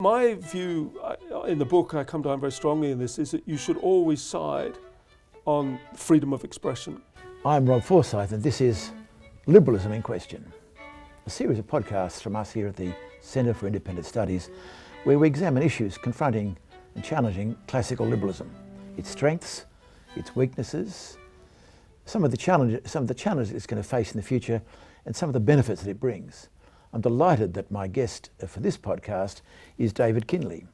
My view in the book, I come down very strongly in this, is that you should always side on freedom of expression. I'm Rob Forsyth and this is Liberalism in Question, a series of podcasts from us here at the Centre for Independent Studies where we examine issues confronting and challenging classical liberalism, its strengths, its weaknesses, some of the challenges it's going to face in the future and some of the benefits that it brings. I'm delighted that my guest for this podcast is David Kinley.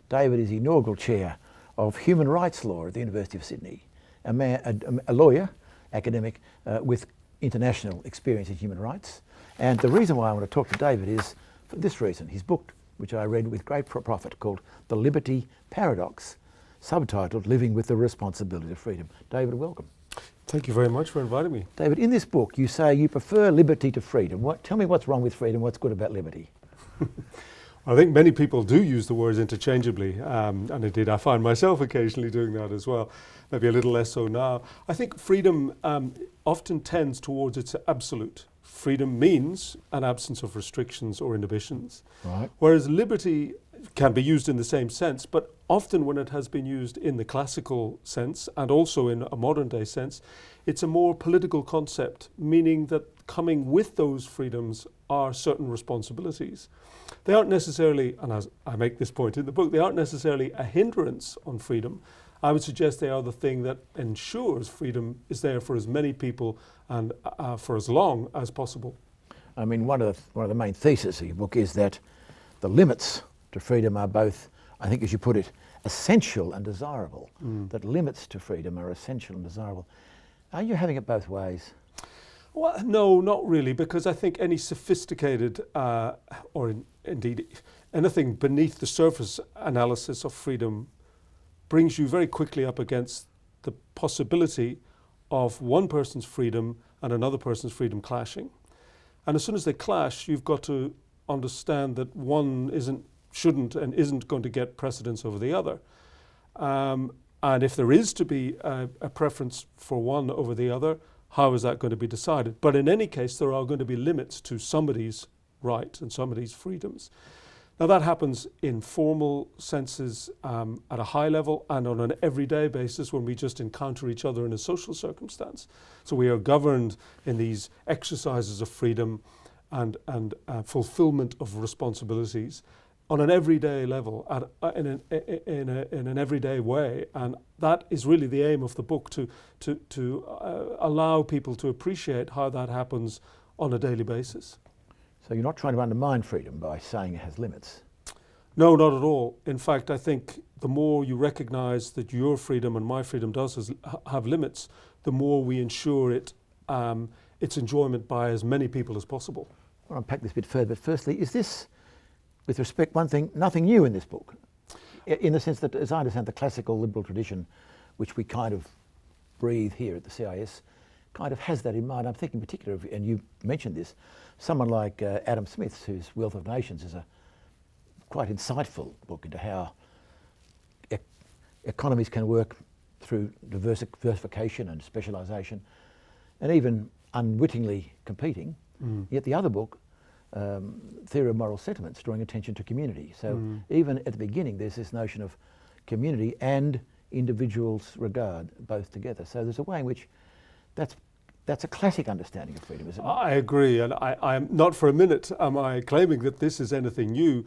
David is the inaugural chair of Human Rights Law at the University of Sydney, a lawyer, academic with international experience in human rights. And the reason why I want to talk to David is for this reason. His book, which I read with great profit, called The Liberty Paradox, subtitled Living with the Responsibility of Freedom. David, welcome. Thank you very much for inviting me. David, in this book you say you prefer liberty to freedom. Tell me what's wrong with freedom, what's good about liberty? I think many people do use the words interchangeably, and indeed I find myself occasionally doing that as well, maybe a little less so now. I think freedom often tends towards its absolute. Freedom means an absence of restrictions or inhibitions, right. Whereas liberty can be used in the same sense, but often when it has been used in the classical sense and also in a modern day sense, it's a more political concept, meaning that coming with those freedoms are certain responsibilities. They aren't necessarily, and as I make this point in the book, they aren't necessarily a hindrance on freedom. I would suggest they are the thing that ensures freedom is there for as many people and for as long as possible. I mean, one of the main theses of your book is that the limits to freedom are both, I think as you put it, essential and desirable. That limits to freedom are essential and desirable. Are you having it both ways? Well, no, not really, because I think any sophisticated indeed anything beneath the surface analysis of freedom brings you very quickly up against the possibility of one person's freedom and another person's freedom clashing. And as soon as they clash, you've got to understand that one shouldn't and isn't going to get precedence over the other. And if there is to be a preference for one over the other, how is that going to be decided? But in any case, there are going to be limits to somebody's right and somebody's freedoms. Now that happens in formal senses at a high level and on an everyday basis when we just encounter each other in a social circumstance. So we are governed in these exercises of freedom and fulfillment of responsibilities on an everyday level, in an everyday way, and that is really the aim of the book, to allow people to appreciate how that happens on a daily basis. So you're not trying to undermine freedom by saying it has limits? No, not at all. In fact, I think the more you recognise that your freedom and my freedom does have limits, the more we ensure its enjoyment by as many people as possible. I want to unpack this a bit further, but firstly, is this, with respect, one thing, nothing new in this book? In the sense that, as I understand, the classical liberal tradition, which we kind of breathe here at the CIS, kind of has that in mind. I'm thinking in particular of, and you mentioned this, someone like Adam Smith's, whose Wealth of Nations is a quite insightful book into how economies can work through diversification and specialisation, and even unwittingly competing. Yet the other book, Theory of Moral Sentiments, drawing attention to community. So even at the beginning, there's this notion of community and individuals' regard, both together. So there's a way in which that's a classic understanding of freedom, isn't it? I agree, and I'm not for a minute am I claiming that this is anything new.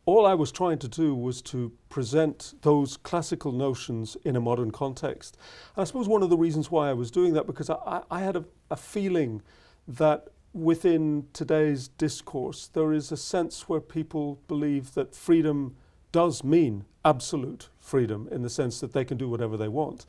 All I was trying to do was to present those classical notions in a modern context. And I suppose one of the reasons why I was doing that, because I had a feeling that within today's discourse, there is a sense where people believe that freedom does mean absolute freedom in the sense that they can do whatever they want.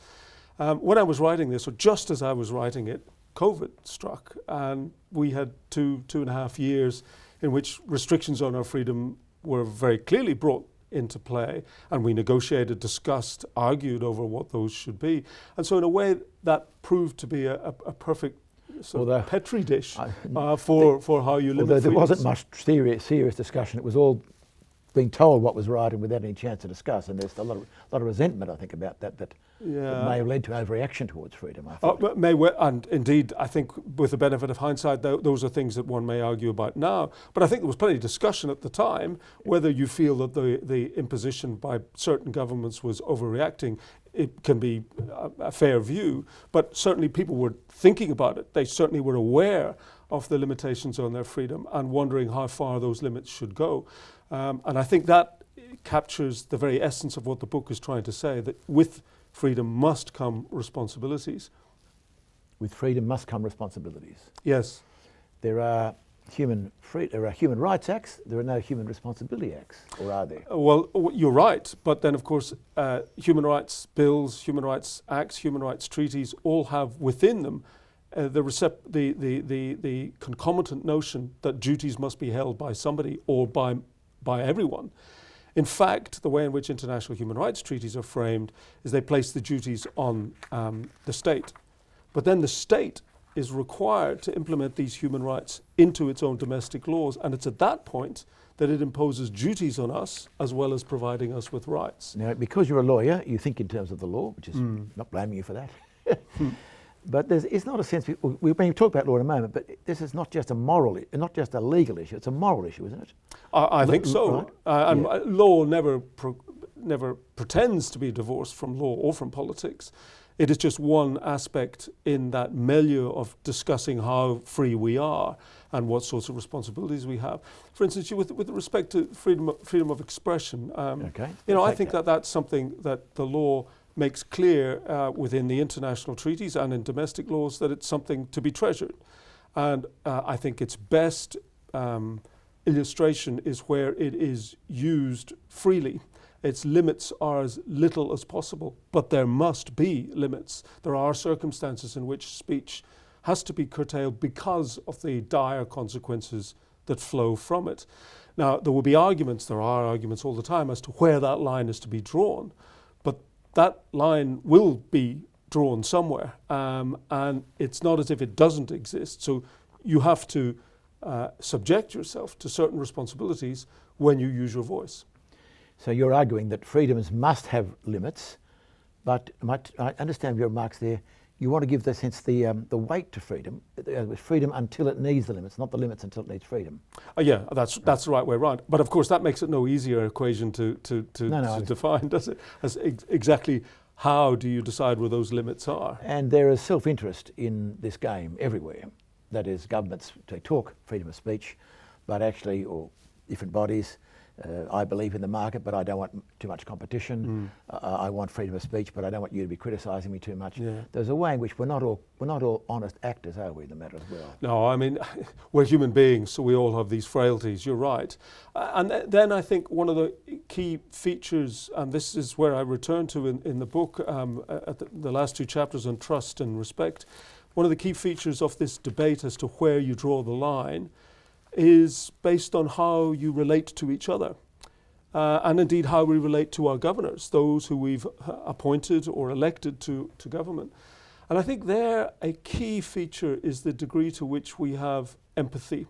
When I was writing this, or just as I was writing it, COVID struck, and we had two and a half years in which restrictions on our freedom were very clearly brought into play, and we negotiated, discussed, argued over what those should be. And so in a way that proved to be a perfect sort of petri dish for how you limit although there freedoms. wasn't much serious discussion, it was all being told what was right and without any chance to discuss. And there's a lot of resentment, I think, about that may have led to overreaction towards freedom. I thought. And indeed, I think with the benefit of hindsight, those are things that one may argue about now. But I think there was plenty of discussion at the time whether you feel that the imposition by certain governments was overreacting. It can be a fair view, but certainly people were thinking about it. They certainly were aware of the limitations on their freedom and wondering how far those limits should go. And I think that captures the very essence of what the book is trying to say, that with freedom must come responsibilities. With freedom must come responsibilities. Yes. There are human rights acts, there are no human responsibility acts, or are there? Well, you're right, but then of course human rights bills, human rights acts, human rights treaties all have within them the concomitant notion that duties must be held by somebody or by everyone. In fact, the way in which international human rights treaties are framed is they place the duties on the state. But then the state is required to implement these human rights into its own domestic laws, and it's at that point that it imposes duties on us as well as providing us with rights. Now, because you're a lawyer, you think in terms of the law, which is not blaming you for that. But it's not a sense, we're going to talk about law in a moment, but this is not just a legal issue, it's a moral issue, isn't it? I think so. Right? And law never pretends to be divorced from law or from politics. It is just one aspect in that milieu of discussing how free we are and what sorts of responsibilities we have. For instance, with respect to freedom of expression, I think that's something that the law makes clear within the international treaties and in domestic laws that it's something to be treasured. And I think its best illustration is where it is used freely. Its limits are as little as possible, but there must be limits. There are circumstances in which speech has to be curtailed because of the dire consequences that flow from it. Now, there are arguments all the time as to where that line is to be drawn, but that line will be drawn somewhere, and it's not as if it doesn't exist. So you have to subject yourself to certain responsibilities when you use your voice. So you're arguing that freedoms must have limits, but I understand your remarks there. You want to give the sense the weight to freedom, freedom until it needs the limits, not the limits until it needs freedom. Yeah, that's the right way around. But of course, that makes it no easier equation to define, does it? Exactly how do you decide where those limits are? And there is self-interest in this game everywhere. That is, governments talk freedom of speech, but actually, or different bodies. I believe in the market, but I don't want too much competition. I want freedom of speech, but I don't want you to be criticising me too much. Yeah. There's a way in which we're not all honest actors, are we, in the matter as well? No, I mean, we're human beings, so we all have these frailties. You're right. And then I think one of the key features, and this is where I return to in the book, at the last two chapters on trust and respect, one of the key features of this debate as to where you draw the line is based on how you relate to each other, and indeed how we relate to our governors, those who we've appointed or elected to government. And I think there a key feature is the degree to which we have empathy,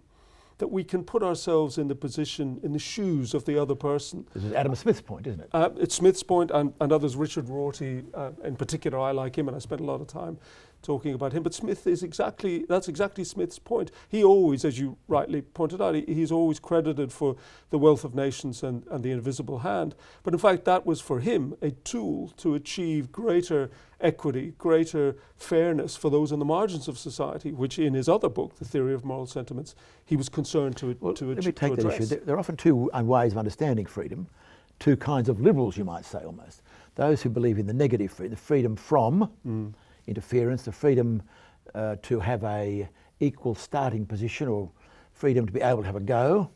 that we can put ourselves in the shoes of the other person. This is Adam Smith's point, isn't it? It's Smith's point, and others. Richard Rorty, in particular, I like him, and I spent a lot of time talking about him. But Smith that's exactly Smith's point. He always, as you rightly pointed out, he's always credited for the wealth of nations and the invisible hand. But in fact, that was for him a tool to achieve greater equity, greater fairness for those on the margins of society, which in his other book, The Theory of Moral Sentiments, he was concerned to address. Let me take that issue. There are often two ways of understanding freedom, two kinds of liberals, you might say almost. Those who believe in the negative freedom, the freedom from interference, the freedom to have a equal starting position, or freedom to be able to have a go,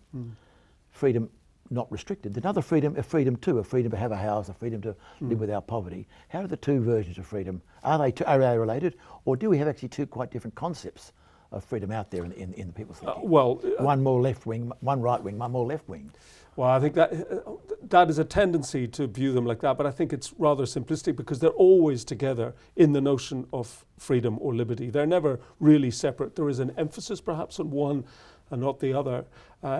freedom not restricted. Another freedom, a freedom to have a house, a freedom to live without poverty. How are the two versions of freedom? Are they related, or do we have actually two quite different concepts of freedom out there in the people's thinking? One more left wing, one right wing, one more left wing. Well, I think that is a tendency to view them like that, but I think it's rather simplistic because they're always together in the notion of freedom or liberty. They're never really separate. There is an emphasis perhaps on one and not the other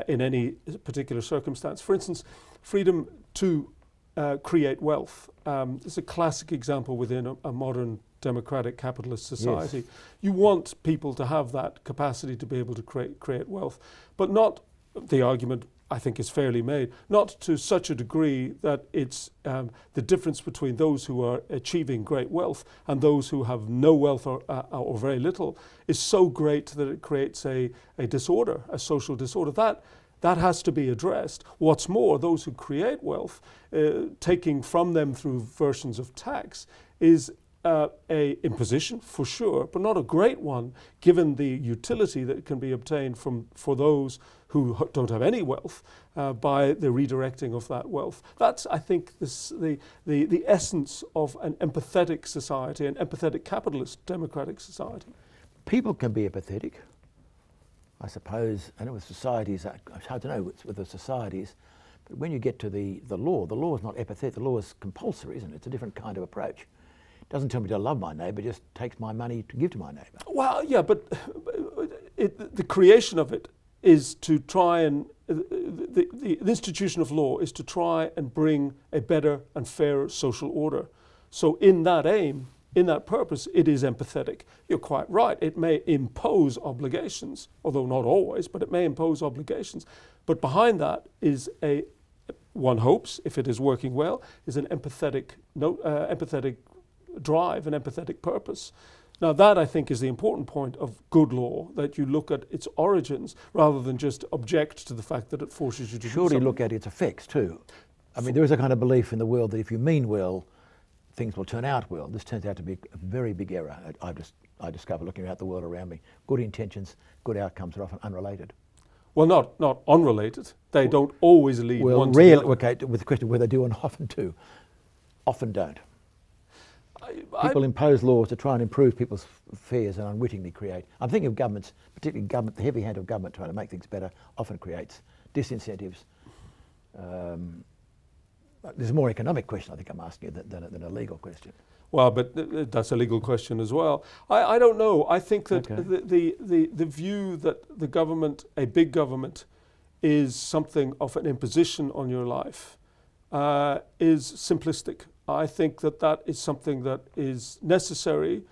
in any particular circumstance. For instance, freedom to create wealth. It's a classic example within a modern democratic capitalist society. Yes. You want people to have that capacity to be able to create wealth, but not, the argument I think is fairly made, not to such a degree that it's the difference between those who are achieving great wealth and those who have no wealth or very little is so great that it creates a disorder, a social disorder. That has to be addressed. What's more, those who create wealth, taking from them through versions of tax, is a imposition for sure, but not a great one, given the utility that can be obtained for those who don't have any wealth by the redirecting of that wealth. That's, I think, the essence of an empathetic society, an empathetic capitalist democratic society. People can be empathetic, I suppose. I know with societies, it's hard to know with the societies, but when you get to the law is not empathetic. The law is compulsory, isn't it? It's a different kind of approach. It doesn't tell me to love my neighbour, just takes my money to give to my neighbour. Well, yeah, but the creation of it is to try and, the institution of law is to try and bring a better and fairer social order. So in that aim, in that purpose, it is empathetic. You're quite right. It may impose obligations, although not always, but it may impose obligations. But behind that is one hopes, if it is working well, is an empathetic drive, an empathetic purpose. Now that, I think, is the important point of good law, that you look at its origins rather than just object to the fact that it forces you to do something. Surely look at its effects too. I mean, there is a kind of belief in the world that if you mean well, things will turn out well. This turns out to be a very big error. I discover looking at the world around me. Good intentions, good outcomes are often unrelated. Well, not unrelated. They don't always lead one to the other. Okay, with the question whether they do and often do. Often don't. People impose laws to try and improve people's fares and unwittingly create. I'm thinking of governments, particularly government, the heavy hand of government trying to make things better often creates disincentives. There's a more economic question I think I'm asking you than a legal question. Well, but that's a legal question as well. I don't know. I think that the view that the government, a big government, is something of an imposition on your life is simplistic. I think that is something that is necessary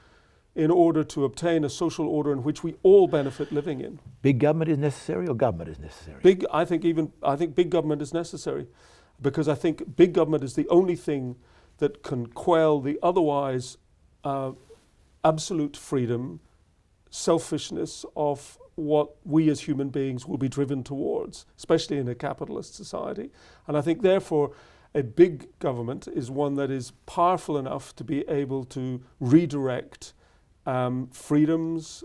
in order to obtain a social order in which we all benefit living in. Big government is necessary, or government is necessary? I think big government is necessary, because I think big government is the only thing that can quell the otherwise absolute freedom, selfishness of what we as human beings will be driven towards, especially in a capitalist society. And I think therefore a big government is one that is powerful enough to be able to redirect freedoms,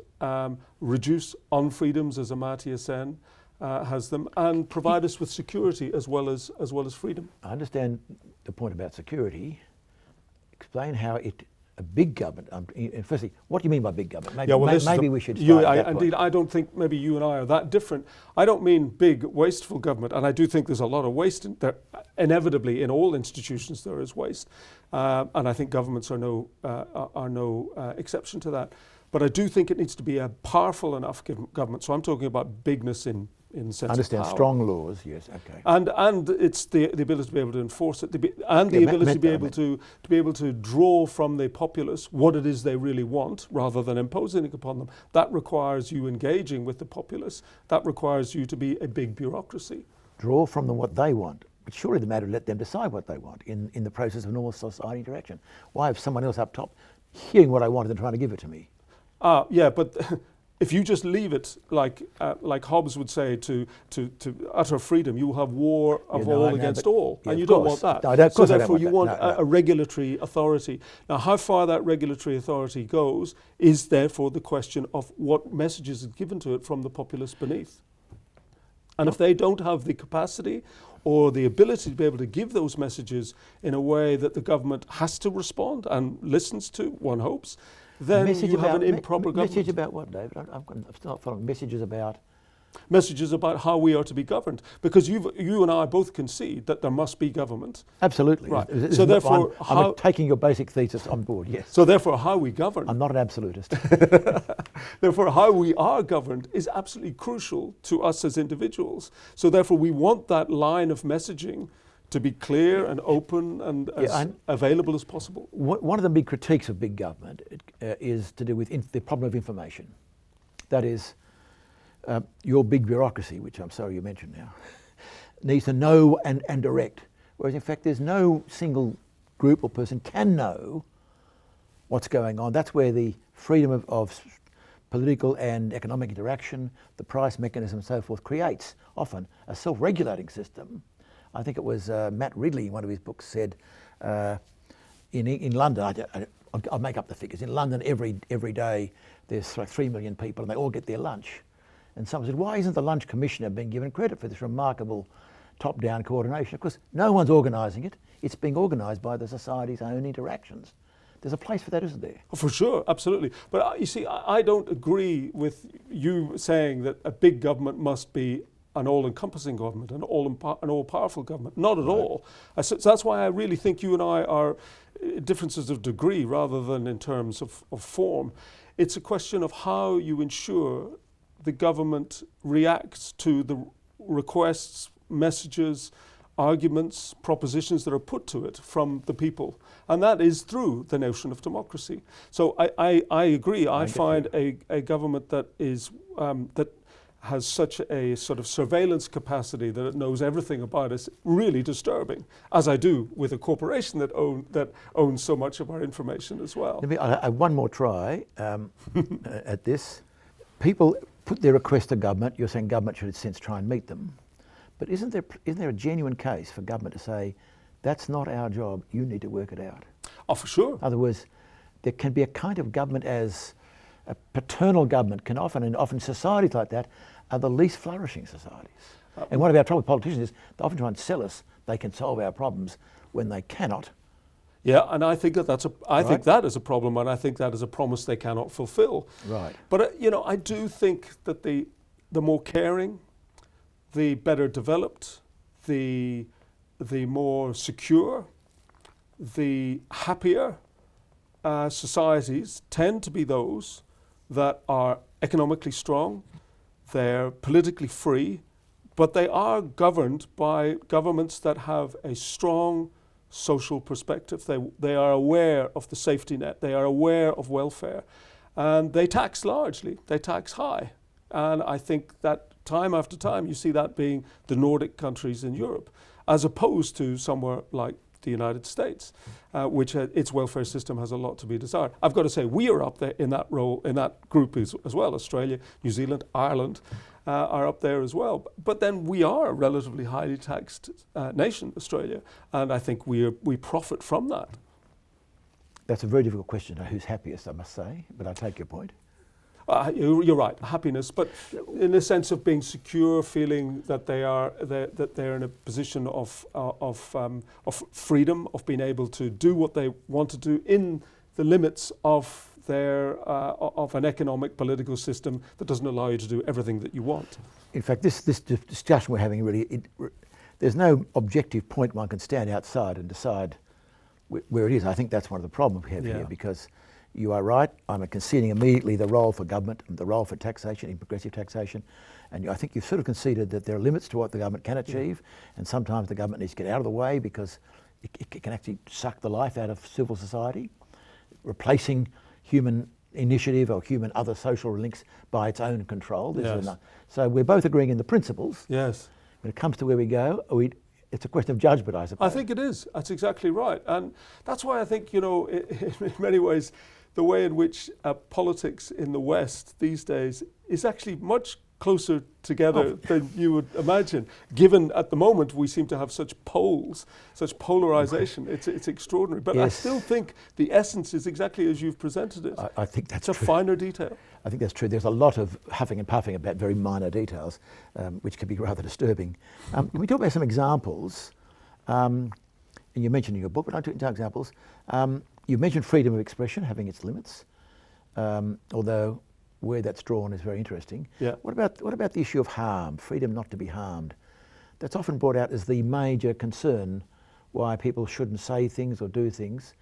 reduce unfreedoms as Amartya Sen has them, and provide us with security as well as freedom. I understand the point about security. Explain how a big government. Firstly, what do you mean by big government? Maybe we should start indeed, I don't think maybe you and I are that different. I don't mean big, wasteful government, and I do think there's a lot of waste there. Inevitably, in all institutions, there is waste, and I think governments are no exception to that. But I do think it needs to be a powerful enough government. So I'm talking about bigness in the sense I understand of power. strong laws, yes, okay. And it's the ability to be able to enforce it, and the ability to be able to draw from the populace what it is they really want, rather than imposing it upon them. That requires you engaging with the populace. That requires you to be a big bureaucracy. Draw from them what they want. But surely the matter, let them decide what they want in the process of normal society interaction. Why have someone else up top hearing what I wanted and trying to give it to me? Yeah, but if you just leave it like Hobbes would say to utter freedom, you will have war of all against all, and you don't want that. No, so therefore you want a regulatory authority. Now how far that regulatory authority goes is therefore the question of what messages are given to it from the populace beneath. And if they don't have the capacity or the ability to be able to give those messages in a way that the government has to respond and listens to, one hopes, then you have an improper government. Message about what, David? I'm not following. Messages about? Messages about how we are to be governed. Because you and I both concede that there must be government. Absolutely. Right. So therefore, I'm taking your basic thesis on board, yes. So therefore, how we govern. I'm not an absolutist. Therefore, how we are governed is absolutely crucial to us as individuals. So therefore, we want that line of messaging to be clear and open and as available as possible. One of the big critiques of big government is to do with the problem of information. That is, your big bureaucracy, which I'm sorry you mentioned now, needs to know and direct. Whereas in fact there's no single group or person can know what's going on. That's where the freedom of political and economic interaction, the price mechanism and so forth, creates often a self-regulating system. I think it was Matt Ridley in one of his books said in London, I'll make up the figures, in London every day there's like 3 million people and they all get their lunch. And someone said, why isn't the lunch commissioner being given credit for this remarkable top-down coordination? Of course, no one's organising it. It's being organised by the society's own interactions. There's a place for that, isn't there? Oh, for sure, absolutely. But you see, I don't agree with you saying that a big government must be an all-encompassing government, an all-powerful government. Not at all. So that's why I really think you and I are differences of degree rather than in terms of form. It's a question of how you ensure the government reacts to the requests, messages, arguments, propositions that are put to it from the people. And that is through the notion of democracy. So I agree. I find a government that is that has such a sort of surveillance capacity that it knows everything about us really disturbing, as I do with a corporation that owns so much of our information as well. I one more try at this. People put their request to government. You're saying government should in a sense try and meet them. But isn't there a genuine case for government to say, that's not our job, you need to work it out? Oh, for sure. In other words, there can be a kind of government as a paternal government can often societies like that are the least flourishing societies. And one of our trouble with politicians is they often try and sell us they can solve our problems when they cannot. Yeah, and I think I think that is a problem, and I think that is a promise they cannot fulfill. Right. But I do think that the more caring, the better developed, the more secure, the happier societies tend to be those that are economically strong, they're politically free, but they are governed by governments that have a strong social perspective. They are aware of the safety net, they are aware of welfare, and they tax largely, they tax high. And I think that time after time you see that being the Nordic countries in Europe, as opposed to somewhere like the United States, which its welfare system has a lot to be desired. I've got to say we are up there in that role, in that group as well. Australia, New Zealand, Ireland are up there as well. But then we are a relatively highly taxed nation, Australia, and I think we profit from that. That's a very difficult question, who's happiest, I must say, but I take your point. You're right, happiness, but in the sense of being secure, feeling that they're in a position of freedom, of being able to do what they want to do in the limits of of an economic political system that doesn't allow you to do everything that you want. In fact, this discussion we're having really, there's no objective point one can stand outside and decide where it is. I think that's one of the problems we have here, because you are right, I'm conceding immediately the role for government, the role for taxation, in progressive taxation, and I think you've sort of conceded that there are limits to what the government can achieve, and sometimes the government needs to get out of the way because it can actually suck the life out of civil society, replacing human initiative or human other social links by its own control. So we're both agreeing in the principles. Yes. When it comes to where we go, it's a question of judgment, I suppose. I think it is. That's exactly right. And that's why I think, in many ways, the way in which politics in the West these days is actually much closer together than you would imagine, given at the moment we seem to have such poles, such polarization. It's extraordinary. But I still think the essence is exactly as you've presented it. I think that's it's a finer detail. I think that's true. There's a lot of huffing and puffing about very minor details, which can be rather disturbing. Can we talk about some examples? And you mentioned in your book, but I took into examples. You mentioned freedom of expression having its limits, although where that's drawn is very interesting. Yeah. What about the issue of harm, freedom not to be harmed? That's often brought out as the major concern why people shouldn't say things or do things.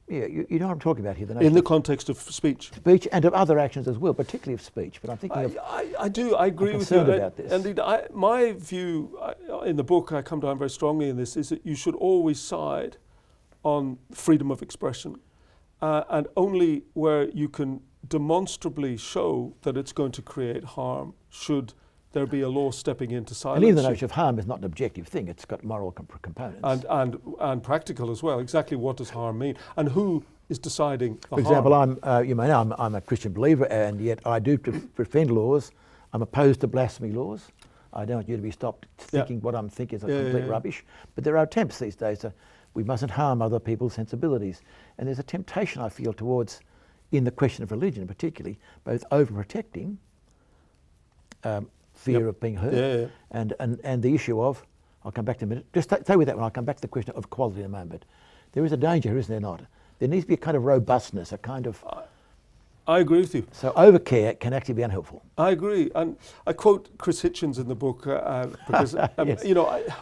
you know what I'm talking about here. The notion In the of context of speech. speech and of other actions as well, particularly of speech. But I'm thinking of. I do. I agree with you. concerned about this. Indeed, my view in the book, I come down very strongly in this, is that you should always side on freedom of expression, and only where you can demonstrably show that it's going to create harm should there be a law stepping in to silence And even the you. notion of harm is not an objective thing; it's got moral components. And practical as well. Exactly what does harm mean, and who is deciding the For example, harm? you may know I'm a Christian believer, and yet I do defend laws. I'm opposed to blasphemy laws. I don't want you to be stopped thinking what I'm thinking is complete rubbish. But there are attempts these days to. We mustn't harm other people's sensibilities, and there's a temptation I feel towards, in the question of religion particularly, both overprotecting. Fear of being hurt, and the issue of, I'll come back to a minute, just stay with that one, I'll come back to the question of equality in a moment. There is a danger, isn't there not? There needs to be a kind of robustness, a kind of... I agree with you. So overcare can actually be unhelpful. I agree, and I quote Chris Hitchens in the book because Yes.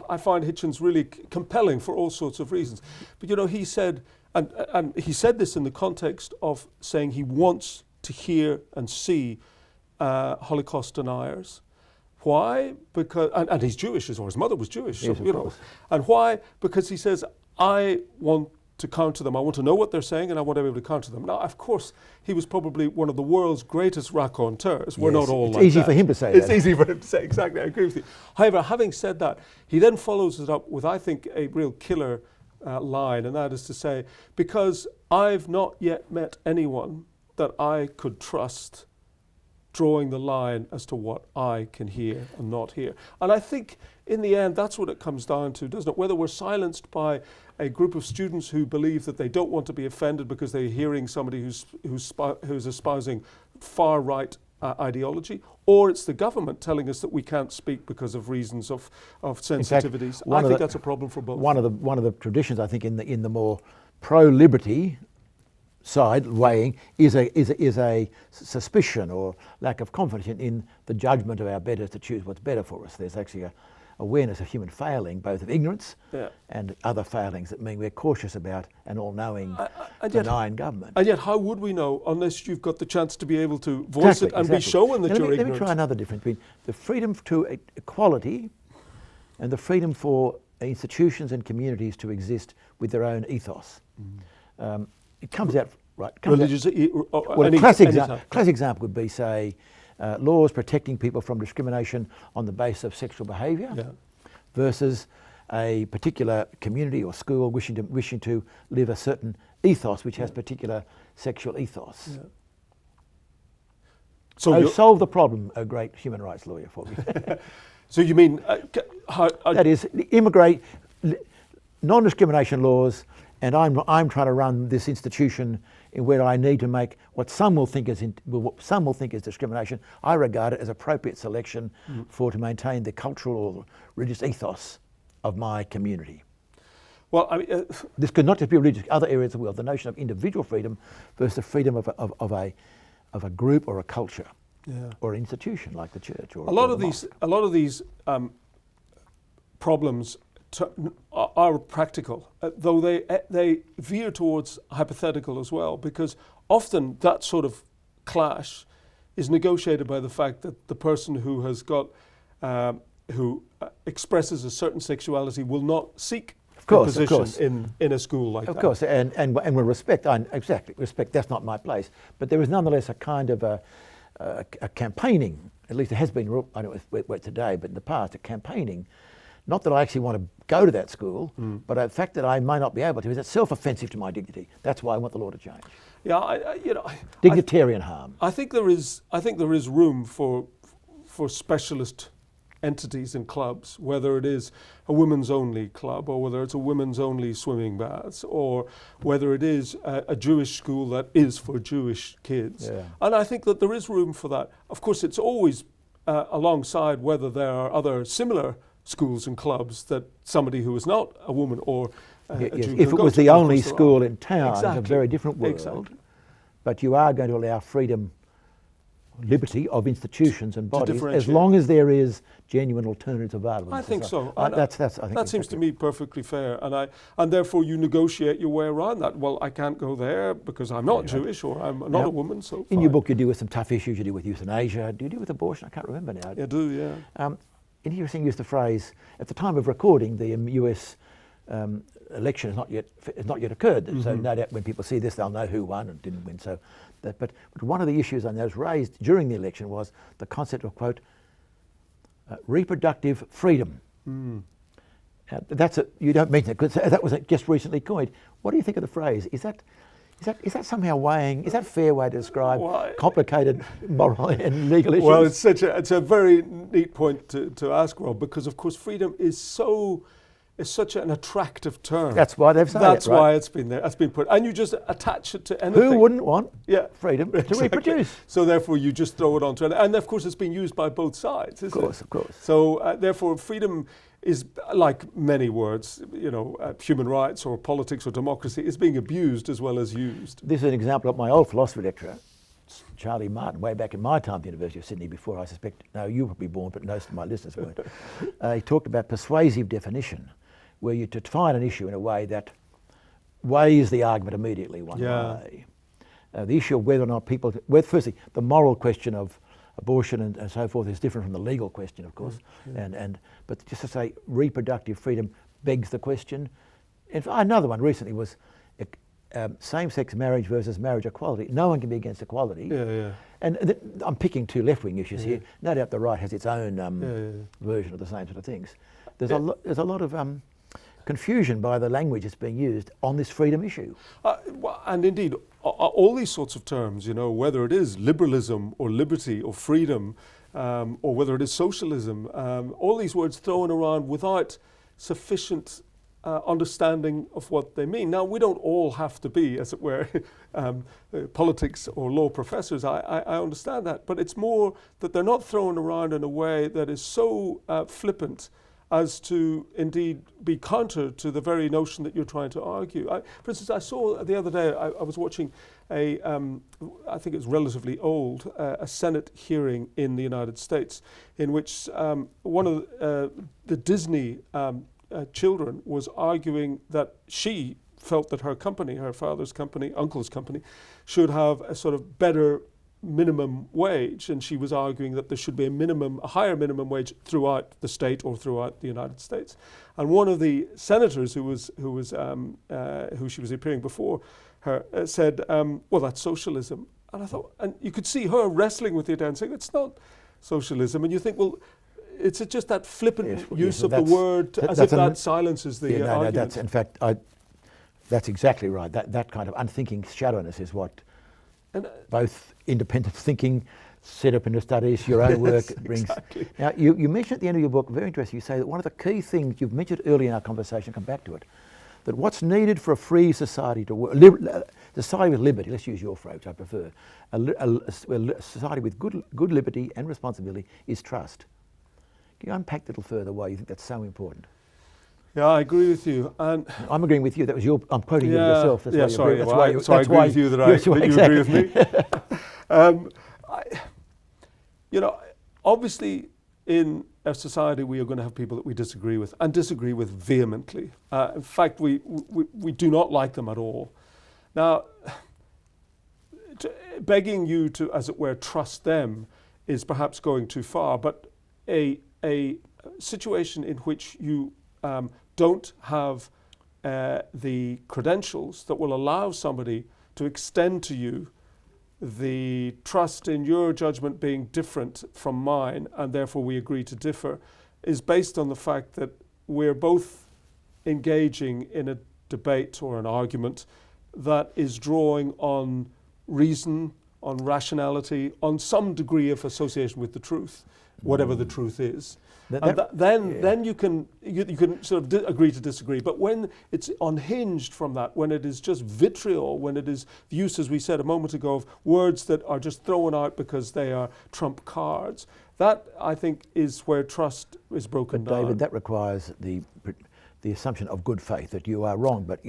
I find Hitchens really compelling for all sorts of reasons. But he said, and he said this in the context of saying he wants to hear and see Holocaust deniers. Why? Because and he's Jewish, or his mother was Jewish. Yes, So, of course. And why? Because he says, I want to counter them. I want to know what they're saying, and I want to be able to counter them. Now, of course, he was probably one of the world's greatest raconteurs. We're not all it's like easy that. for him to say It's that. easy for him to say, exactly. I agree with you. However, having said that, he then follows it up with, I think, a real killer line, and that is to say, because I've not yet met anyone that I could trust drawing the line as to what I can hear and not hear. And I think in the end that's what it comes down to, doesn't it? Whether we're silenced by a group of students who believe that they don't want to be offended because they're hearing somebody who's espousing far right ideology, or it's the government telling us that we can't speak because of reasons of sensitivities. Fact, I think that's a problem for both. One of the traditions I think in the more pro-liberty side weighing is a suspicion or lack of confidence in the judgment of our betters to choose what's better for us. There's actually a awareness of human failing, both of ignorance and other failings that mean we're cautious about an all-knowing, benign government. And yet, how would we know unless you've got the chance to be able to voice it and be shown that you're ignorant? Let me try another difference between the freedom to equality and the freedom for institutions and communities to exist with their own ethos. It comes out, right? Religious, A classic example would be, say, laws protecting people from discrimination on the basis of sexual behaviour versus a particular community or school wishing to live a certain ethos which has particular sexual ethos. Yeah. So solve the problem, a great human rights lawyer for me. So you mean that is immigrate non-discrimination laws, and I'm trying to run this institution in where I need to make what some will think is discrimination. I regard it as appropriate selection to maintain the cultural or religious ethos of my community. Well, I mean, this could not just be religious. Other areas of the world, the notion of individual freedom versus the freedom of a group or a culture or an institution like the church or a lot of these problems are practical, though they veer towards hypothetical as well, because often that sort of clash is negotiated by the fact that the person who has got who expresses a certain sexuality will not seek a position in a school like that. Of course, and with respect, respect. That's not my place, but there is nonetheless a kind of a campaigning. At least there has been. I don't know where today, but in the past, a campaigning. Not that I actually want to go to that school, but the fact that I may not be able to is itself offensive to my dignity. That's why I want the law to change. Yeah, Dignitarian harm. I think there is room for specialist entities and clubs, whether it is a women's only club or whether it's a women's only swimming baths or whether it is a Jewish school that is for Jewish kids. Yeah. And I think that there is room for that. Of course, it's always alongside whether there are other similar schools and clubs that somebody who is not a woman or a Jew if it was the only school in town, it's a very different world. Exactly. But you are going to allow freedom. liberty of institutions and bodies, as differentiate. long as there is genuine alternatives available. I think so. I think that seems to me perfectly fair, and therefore you negotiate your way around that. Well, I can't go there because I'm not Jewish or I'm not a woman. So in your book, you deal with some tough issues. You deal with euthanasia. Do you deal with abortion? I can't remember now. I do, yeah. Interesting, use the phrase at the time of recording, the U.S. Election has not yet occurred. Mm-hmm. So no doubt when people see this, they'll know who won and didn't win. So, but one of the issues I noticed raised during the election was the concept of, quote, reproductive freedom. Mm. You don't mention it because that was just recently coined. What do you think of the phrase? Is that somehow weighing? Is that a fair way to describe complicated moral and legal issues? Well, it's a very neat point to ask, Rob, because of course freedom is such an attractive term. That's why they've said That's it, right? why it's been there. It's been put, and you just attach it to anything. Who wouldn't want freedom to reproduce? So therefore, you just throw it onto, and of course, it's been used by both sides. Of course. So therefore, freedom is, like many words, human rights or politics or democracy, is being abused as well as used. This is an example of my old philosophy lecturer, Charlie Martin, way back in my time at the University of Sydney, before I suspect, no, you were probably born, but most of my listeners weren't. He talked about persuasive definition, where you define an issue in a way that weighs the argument immediately one way. The issue of whether or not firstly, the moral question of abortion and so forth is different from the legal question, of course. But just to say reproductive freedom begs the question. And another one recently was same-sex marriage versus marriage equality. No one can be against equality. And I'm picking two left-wing issues here. No doubt the right has its own version of the same sort of things. There's a lot of confusion by the language that's being used on this freedom issue. And indeed, all these sorts of terms, whether it is liberalism or liberty or freedom, or whether it is socialism, all these words thrown around without sufficient understanding of what they mean. Now, we don't all have to be, as it were, politics or law professors. I understand that, but it's more that they're not thrown around in a way that is so flippant as to indeed be counter to the very notion that you're trying to argue. For instance, I saw the other day, I was watching I think it's relatively old, a Senate hearing in the United States in which one of the Disney children was arguing that she felt that her company, her father's company, uncle's company, should have a sort of better minimum wage, and she was arguing that there should be a higher minimum wage throughout the state or throughout the United States. And one of the senators who she was appearing before her said, "Well, that's socialism." And I thought, and you could see her wrestling with the idea and saying, "It's not socialism." And you think, well, it's just that flippant use of the word as if that silences the argument. That's exactly right. That kind of unthinking shallowness is what both independent thinking, set up in the studies, your own work brings. Exactly. Now, you mentioned at the end of your book, very interesting, you say that one of the key things, you've mentioned earlier in our conversation, come back to it, that what's needed for a free society to work, society with liberty, let's use your phrase, I prefer, a society with good liberty and responsibility is trust. Can you unpack that a little further why you think that's so important? Yeah, I agree with you. And I'm agreeing with you. That was I'm quoting you yourself. That's why I agree with you that you agree with me. Obviously, in a society, we are going to have people that we disagree with, and disagree with vehemently. In fact, we do not like them at all. Now, begging you to, as it were, trust them is perhaps going too far. But a situation in which you don't have the credentials that will allow somebody to extend to you the trust in your judgment being different from mine, and therefore we agree to differ, is based on the fact that we're both engaging in a debate or an argument that is drawing on reason, on rationality, on some degree of association with the truth, whatever the truth is. Then you can sort of agree to disagree. But when it's unhinged from that, when it is just vitriol, when it is the use, as we said a moment ago, of words that are just thrown out because they are trump cards, that I think is where trust is broken down. David, that requires the assumption of good faith, that you are wrong, but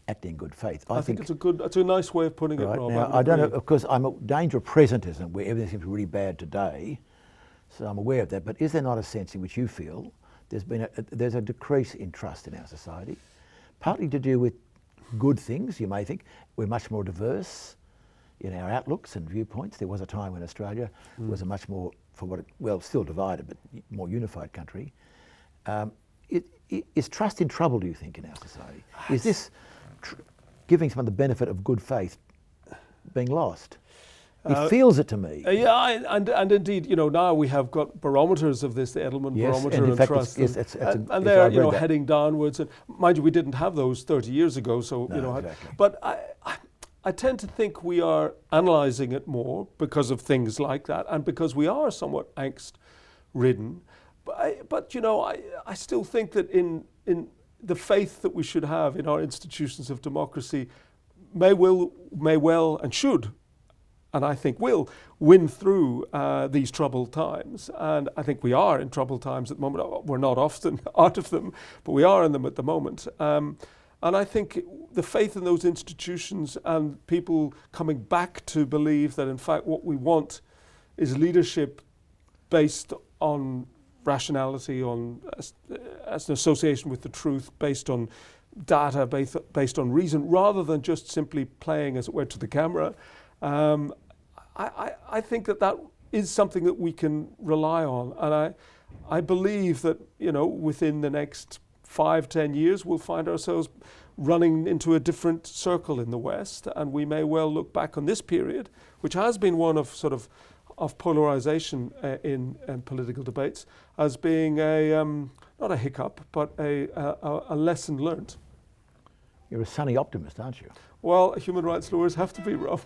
acting in good faith. I think it's a nice way of putting it, Rob. Now, I don't know, of course, I'm a danger of presentism where everything seems really bad today, so I'm aware of that, but is there not a sense in which you feel there's a decrease in trust in our society, partly to do with good things, you may think? We're much more diverse in our outlooks and viewpoints. There was a time when Australia was a much more, still divided, but more unified country. Is trust in trouble, do you think, in our society? Is this giving someone the benefit of good faith being lost? It feels it to me. And indeed, now we have got barometers of this, the Edelman barometer and trust, and they're heading downwards. And mind you, we didn't have those 30 years ago, so exactly. But I tend to think we are analysing it more because of things like that, and because we are somewhat angst-ridden. But I still think that in the faith that we should have in our institutions of democracy may well and should, and I think will, win through these troubled times. And I think we are in troubled times at the moment. We're not often out of them, but we are in them at the moment. And I think the faith in those institutions and people coming back to believe that, in fact, what we want is leadership based on rationality, as an association with the truth, based on data, based on reason, rather than just simply playing, as it were, to the camera. I think that is something that we can rely on, and I believe that within the next 5-10 years we'll find ourselves running into a different circle in the West, and we may well look back on this period, which has been one of of polarization in political debates, as being not a hiccup, but a lesson learnt. You're a sunny optimist, aren't you? Well, human rights lawyers have to be, Rob.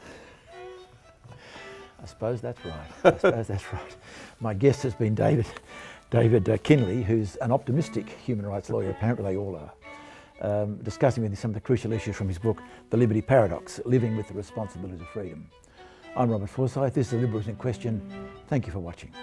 I suppose that's right. My guest has been David Kinley, who's an optimistic human rights lawyer. Apparently they all are. Discussing with me some of the crucial issues from his book, The Liberty Paradox, Living with the Responsibilities of Freedom. I'm Robert Forsyth. This is The Liberalism in Question. Thank you for watching.